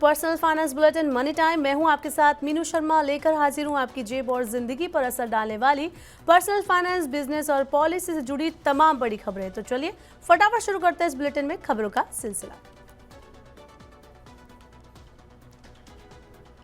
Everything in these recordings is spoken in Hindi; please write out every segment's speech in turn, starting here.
Personal finance bulletin money time. मैं हूं आपके साथ मीनू शर्मा, लेकर हाजिर हूं आपकी जेब और जिंदगी पर असर डालने वाली पर्सनल फाइनेंस, बिजनेस और पॉलिसी से जुड़ी तमाम बड़ी खबरें। तो चलिए फटाफट शुरू करते हैं इस बुलेटिन में खबरों का सिलसिला।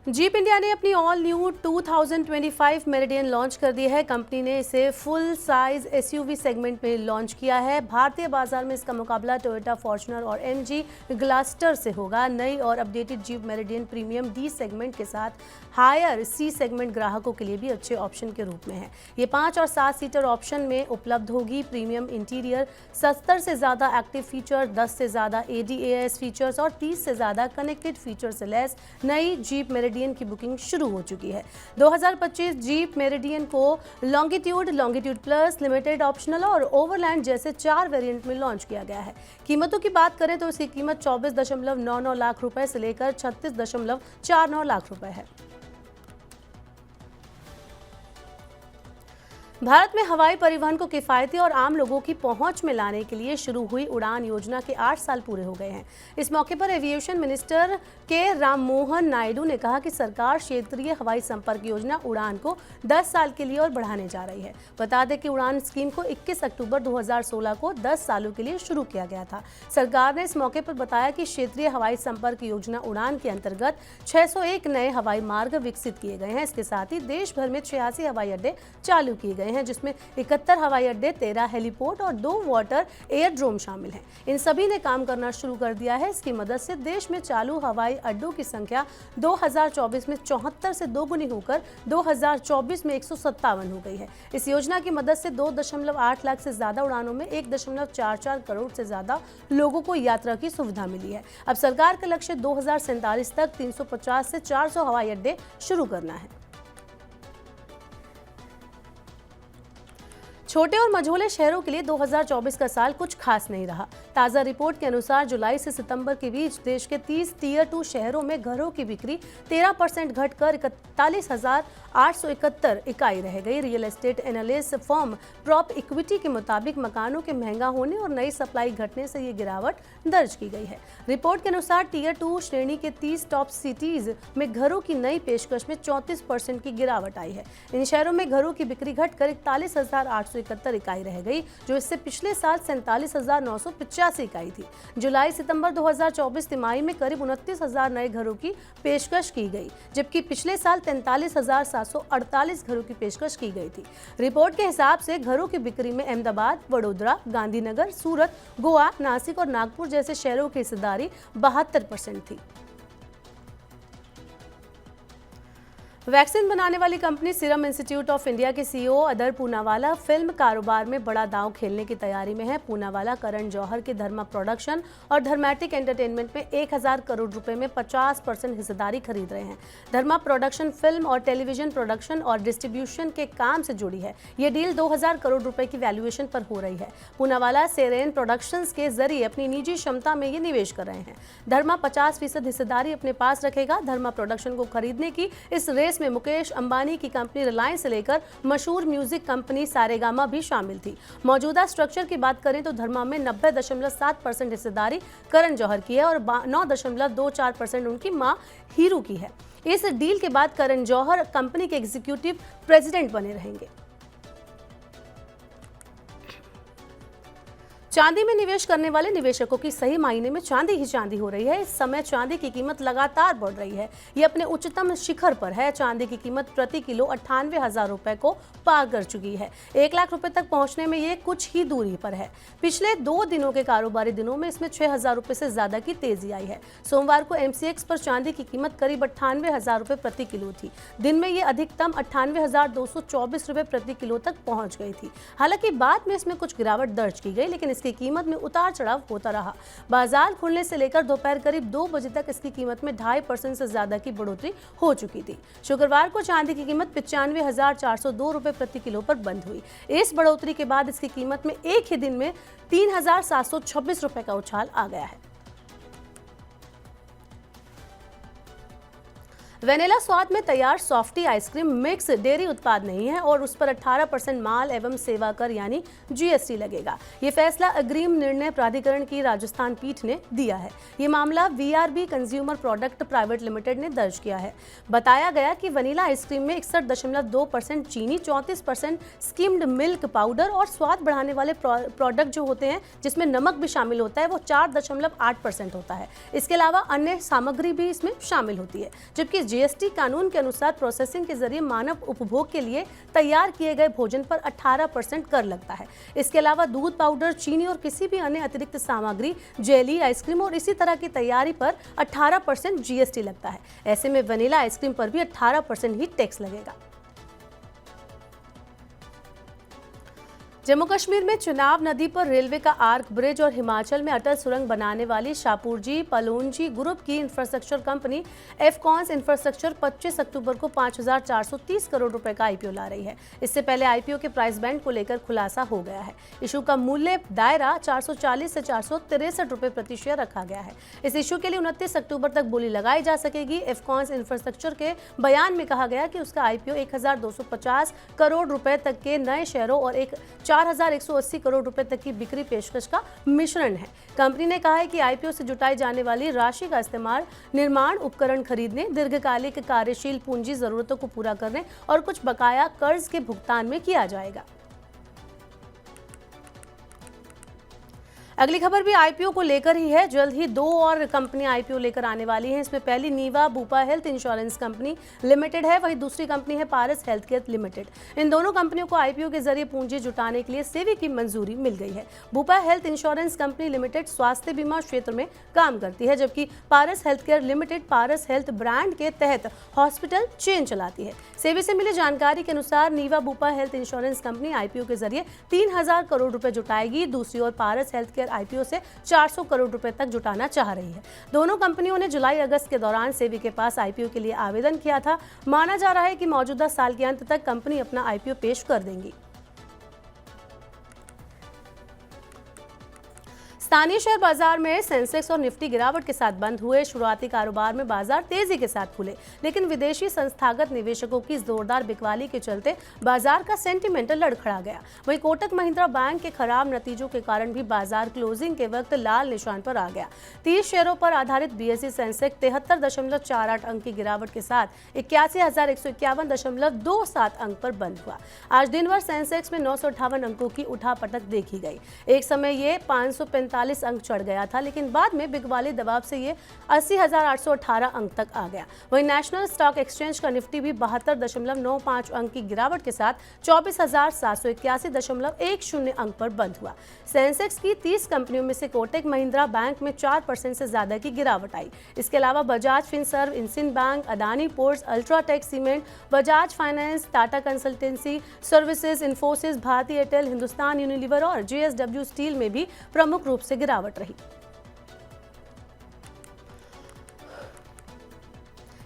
जीप इंडिया ने अपनी ऑल न्यू 2025 मेरिडियन लॉन्च कर दी है। कंपनी ने इसे फुल साइज एसयूवी सेगमेंट में लॉन्च किया है। भारतीय बाजार में इसका मुकाबला टोयोटा फॉर्च्यूनर और एमजी ग्लास्टर से होगा। नई और updated jeep meridian premium D segment के साथ हायर सी सेगमेंट ग्राहकों के लिए भी अच्छे ऑप्शन के रूप में है। ये 5 और 7 सीटर ऑप्शन में उपलब्ध होगी। प्रीमियम इंटीरियर, 70 से ज़्यादा एक्टिव फीचर, 10 से ज़्यादा ADAS फीचर्स और 30 से ज़्यादा कनेक्टेड फीचर से लैस नई जीप मेरिडियन की बुकिंग शुरू हो चुकी है। 2025 जीप मेरिडियन को लॉन्गिट्यूड प्लस, लिमिटेड, ऑप्शनल और ओवरलैंड जैसे 4 वेरिएंट में लॉन्च किया गया है। कीमतों की बात करें तो इसकी कीमत 24.99 लाख रुपए से लेकर 36.49 लाख रुपए है। भारत में हवाई परिवहन को किफ़ायती और आम लोगों की पहुंच में लाने के लिए शुरू हुई उड़ान योजना के 8 साल पूरे हो गए हैं। इस मौके पर एविएशन मिनिस्टर के राममोहन नायडू ने कहा कि सरकार क्षेत्रीय हवाई संपर्क योजना उड़ान को 10 साल के लिए और बढ़ाने जा रही है। बता दें कि उड़ान स्कीम को 21 अक्टूबर 2016 को 10 सालों के लिए शुरू किया गया था। सरकार ने इस मौके पर बताया कि क्षेत्रीय हवाई संपर्क योजना उड़ान के अंतर्गत 601 नए हवाई मार्ग विकसित किए गए हैं। इसके साथ ही देश भर में 86 हवाई अड्डे चालू किए गए हैं, जिसमें 71 हवाई अड्डे, 13 हेलीपोर्ट और 2 वाटर एयरड्रोम शामिल हैं। इन सभी ने काम करना शुरू कर दिया है। इसकी मदद से देश में चालू हवाई अड्डों की संख्या 2024 में 74 से दोगुनी होकर 2024 में 157 हो गई है। इस योजना की मदद से 2.8 लाख से ज्यादा उड़ानों में 1.44 करोड़ से ज्यादा लोगों को यात्रा की सुविधा मिली है। अब सरकार का लक्ष्य 2047 तक 350 से 400 हवाई अड्डे शुरू करना है। छोटे और मझोले शहरों के लिए 2024 का साल कुछ खास नहीं रहा। ताज़ा रिपोर्ट के अनुसार जुलाई से सितंबर के बीच देश के 30 टियर 2 शहरों में घरों की बिक्री 13% घटकर 41,871 इकाई रह गई। Real estate analyst firm prop equity के मुताबिक मकानों के महंगा होने और नई सप्लाई घटने से ये गिरावट दर्ज की गई है। रिपोर्ट के अनुसार टियर 2 श्रेणी के 30 टॉप सिटीज में घरों की नई पेशकश में 34% की गिरावट आई है। इन शहरों में घरों की बिक्री घटकर 41,871 इकाई रह गई, जो इससे पिछले साल 47,985 इकाई थी। जुलाई सितंबर 2024 तिमाही में करीब 29,000 नए घरों की पेशकश की गई, जबकि पिछले साल 43,748 घरों की पेशकश की गई थी। रिपोर्ट के हिसाब से घरों की बिक्री में अहमदाबाद, वडोदरा, गांधीनगर, सूरत, गोवा, नासिक और नागपुर जैसे शहरों की हिस्सेदारी 72% थी। वैक्सीन बनाने वाली company serum institute of India के CEO अदर पूनावाला फिल्म कारोबार में बड़ा दांव खेलने की तैयारी में है। पूनावाला करण जौहर के धर्मा प्रोडक्शन और धर्मैटिक एंटरटेनमेंट में 1000 करोड़ रुपए में 50% हिस्सेदारी खरीद रहे हैं। धर्मा प्रोडक्शन फिल्म और टेलीविजन प्रोडक्शन और डिस्ट्रीब्यूशन के काम से जुड़ी है। ये डील 2000 करोड़ रुपए की वैल्यूएशन पर हो रही है। पूनावाला सेरेन प्रोडक्शंस के जरिए अपनी निजी क्षमता में ये निवेश कर रहे हैं। धर्मा 50% हिस्सेदारी अपने पास रखेगा। धर्मा प्रोडक्शन को खरीदने की इस रेस में मुकेश अंबानी की कंपनी रिलायंस से लेकर मशहूर म्यूजिक कंपनी सारेगामा भी शामिल थी। मौजूदा स्ट्रक्चर की बात करें तो धर्मा में 90.7% हिस्सेदारी करण जौहर की है और 9.24% उनकी मां हीरू की है। इस डील के बाद करण जौहर कंपनी के एग्जीक्यूटिव प्रेसिडेंट बने रहेंगे। चांदी में निवेश करने वाले निवेशकों की सही मायने में चांदी ही चांदी हो रही है। इस समय चांदी की कीमत लगातार बढ़ रही है। ये अपने उच्चतम शिखर पर है। चांदी की कीमत प्रति किलो 98,000 रुपए को पार कर चुकी है। 1 लाख रुपए तक पहुंचने में ये कुछ ही दूरी पर है। पिछले 2 दिनों के कारोबारी दिनों में इसमें 6,000 रुपए से ज्यादा की तेजी आई है। सोमवार को MCX पर चांदी की कीमत करीब 98,000 रुपए प्रति किलो थी। दिन में ये अधिकतम 98,224 रुपए प्रति किलो तक पहुंच गई थी। हालांकि बाद में इसमें कुछ गिरावट दर्ज की गई, लेकिन इसकी कीमत में उतार चढ़ाव होता रहा। बाजार खुलने से लेकर दोपहर करीब 2 बजे तक इसकी कीमत में 2.5% से ज्यादा की बढ़ोतरी हो चुकी थी। शुक्रवार को चांदी की कीमत 95,402 रुपए प्रति किलो पर बंद हुई। इस बढ़ोतरी के बाद इसकी कीमत में एक ही दिन में 3,726 रुपए का उछाल आ गया है। वेनिला स्वाद में तैयार सॉफ्टी आइसक्रीम मिक्स डेयरी उत्पाद नहीं है और उस पर 18% माल एवं सेवा कर यानी जीएसटी लगेगा। ये फैसला अग्रिम निर्णय प्राधिकरण की राजस्थान पीठ ने दिया है। ये मामला VRB consumer product private limited ने दर्ज किया है। बताया गया कि वनीला आइसक्रीम में 61.2% चीनी, 34% स्किम्ड मिल्क पाउडर और स्वाद बढ़ाने वाले प्रोडक्ट जो होते हैं जिसमें नमक भी शामिल होता है वो 4.8% होता है। इसके अलावा अन्य सामग्री भी इसमें शामिल होती है, जबकि जीएसटी कानून के अनुसार प्रोसेसिंग के जरिए मानव उपभोग के लिए तैयार किए गए भोजन पर 18% कर लगता है। इसके अलावा दूध, पाउडर, चीनी और किसी भी अन्य अतिरिक्त सामग्री, जेली, आइसक्रीम और इसी तरह की तैयारी पर 18% जीएसटी लगता है। ऐसे में वनीला आइसक्रीम पर भी 18% ही टैक्स लगेगा। जम्मू कश्मीर में चिनाब नदी पर रेलवे का आर्क ब्रिज और हिमाचल में अटल सुरंग बनाने वाली शाहपुरजी पलोनजी ग्रुप की इंफ्रास्ट्रक्चर कंपनी एफकॉन्स इंफ्रास्ट्रक्चर 25 अक्टूबर को 5,430 करोड़ रुपए का आईपीओ ला रही है। इससे पहले आईपीओ के प्राइस बैंड को लेकर खुलासा हो गया है। इशू का मूल्य दायरा 440 से 463 रुपए प्रति शेयर रखा गया है। इस इशू के लिए 29 अक्टूबर तक बोली लगाई जा सकेगी। एफकॉन्स इंफ्रास्ट्रक्चर के बयान में कहा गया कि उसका आईपीओ 1,250 करोड़ रुपए तक के नए शेयरों और 4,180 करोड़ रुपए तक की बिक्री पेशकश का मिश्रण है। कंपनी ने कहा है कि आईपीओ से जुटाई जाने वाली राशि का इस्तेमाल निर्माण उपकरण खरीदने, दीर्घकालिक कार्यशील पूंजी जरूरतों को पूरा करने और कुछ बकाया कर्ज के भुगतान में किया जाएगा। अगली खबर भी आईपीओ को लेकर ही है। जल्द ही 2 और कंपनियां आईपीओ लेकर आने वाली हैं। इसमें पहली Niva Bupa health insurance company limited है, वहीं दूसरी कंपनी है पारस हेल्थ केयर लिमिटेड। इन दोनों कंपनियों को आईपीओ के जरिए पूंजी जुटाने के लिए सेबी की मंजूरी मिल गई है। Bupa health insurance company limited स्वास्थ्य बीमा क्षेत्र में काम करती है, जबकि पारस हेल्थ केयर लिमिटेड पारस हेल्थ ब्रांड के तहत हॉस्पिटल चेन चलाती है। सेबी से मिली जानकारी के अनुसार Niva Bupa health insurance company IPO के जरिए 3,000 करोड़ रुपए जुटाएगी। दूसरी ओर पारस हेल्थ केयर आईपीओ से 400 करोड़ रुपए तक जुटाना चाह रही है। दोनों कंपनियों ने जुलाई-अगस्त के दौरान सेबी के पास आईपीओ के लिए आवेदन किया था। माना जा रहा है कि मौजूदा साल के अंत तक कंपनी अपना आईपीओ पेश कर देंगी। स्थानीय शेयर बाजार में सेंसेक्स और निफ्टी गिरावट के साथ बंद हुए। शुरुआती कारोबार में बाजार तेजी के साथ खुले, लेकिन विदेशी संस्थागत निवेशकों की जोरदार बिकवाली के चलते बाजार का सेंटीमेंट लड़खड़ा गया। वहीं कोटक महिंद्रा बैंक के खराब नतीजों के कारण भी बाजार क्लोजिंग के वक्त लाल निशान पर आ गया। 30 शेयरों पर आधारित बीएसई सेंसेक्स 73.48 अंक की गिरावट के साथ 81,151.27 अंक पर बंद हुआ। आज दिन भर सेंसेक्स में 958 अंकों की उठापटक देखी गई। एक समय ये 545 अंक चढ़ गया था, लेकिन बाद में बिकवाली दबाव से ये 80,818 अंक तक आ गया। वहीं नेशनल स्टॉक एक्सचेंज का निफ्टी भी 72.95 अंक की गिरावट के साथ 24,781.10 अंक पर बंद हुआ। सेंसेक्स की 30 कंपनियों में से कोटक महिंद्रा बैंक में 4% से ज्यादा की गिरावट आई। इसके अलावा बजाज फिनसर्व, इंसिन bank, Adani ports, UltraTech cement, Bajaj finance, Tata consultancy services, Infosys, Bharti Airtel, Hindustan Unilever और जेएसडब्ल्यू स्टील में भी प्रमुख रूप से गिरावट रही।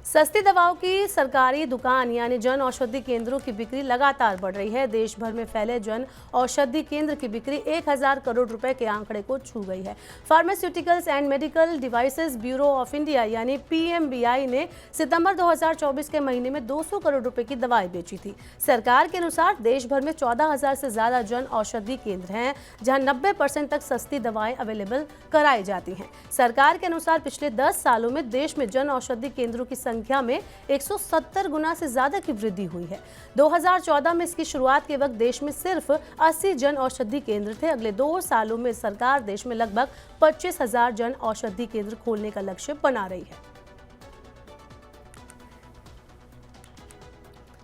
सस्ती दवाओं की सरकारी दुकान यानी जन औषधि केंद्रों की बिक्री लगातार बढ़ रही है। देश भर में फैले जन औषधि केंद्र की बिक्री 1,000 करोड़ रुपए के आंकड़े को छू गई है। Pharmaceuticals and medical devices bureau of India यानी पीएमबीआई ने सितंबर 2024 के महीने में 200 करोड़ रुपए की दवाएं बेची थी। सरकार के अनुसार देश भर में 14,000 से ज्यादा जन औषधि केंद्र हैं, जहां 90% तक सस्ती दवाएं अवेलेबल कराई जाती हैं। सरकार के अनुसार पिछले 10 सालों में देश में जन औषधि केंद्रों की संख्या में 170 गुना से ज्यादा की वृद्धि हुई है। 2014 में इसकी शुरुआत के वक्त देश में सिर्फ 80 जन औषधि केंद्र थे। अगले 2 सालों में सरकार देश में लगभग 25,000 जन औषधि केंद्र खोलने का लक्ष्य बना रही है।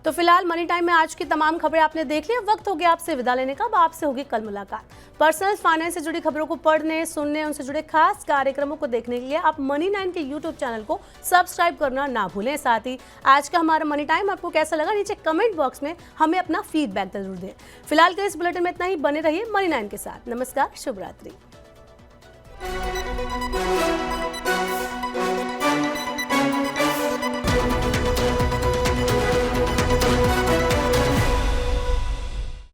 तो फिलहाल मनी टाइम में आज की तमाम खबरें आपने देख ली। वक्त हो गया आपसे विदा लेने का। अब आपसे होगी कल मुलाकात। पर्सनल फाइनेंस से जुड़ी खबरों को पढ़ने, सुनने, उनसे जुड़े खास कार्यक्रमों को देखने के लिए आप मनी 9 के यूट्यूब चैनल को सब्सक्राइब करना ना भूलें। साथ ही आज का हमारा मनी टाइम आपको कैसा लगा, नीचे कमेंट बॉक्स में हमें अपना फीडबैक जरूर दें। फिलहाल के इस बुलेटिन में इतना ही। बने रहिए मनी 9 के साथ। नमस्कार, शुभ रात्रि।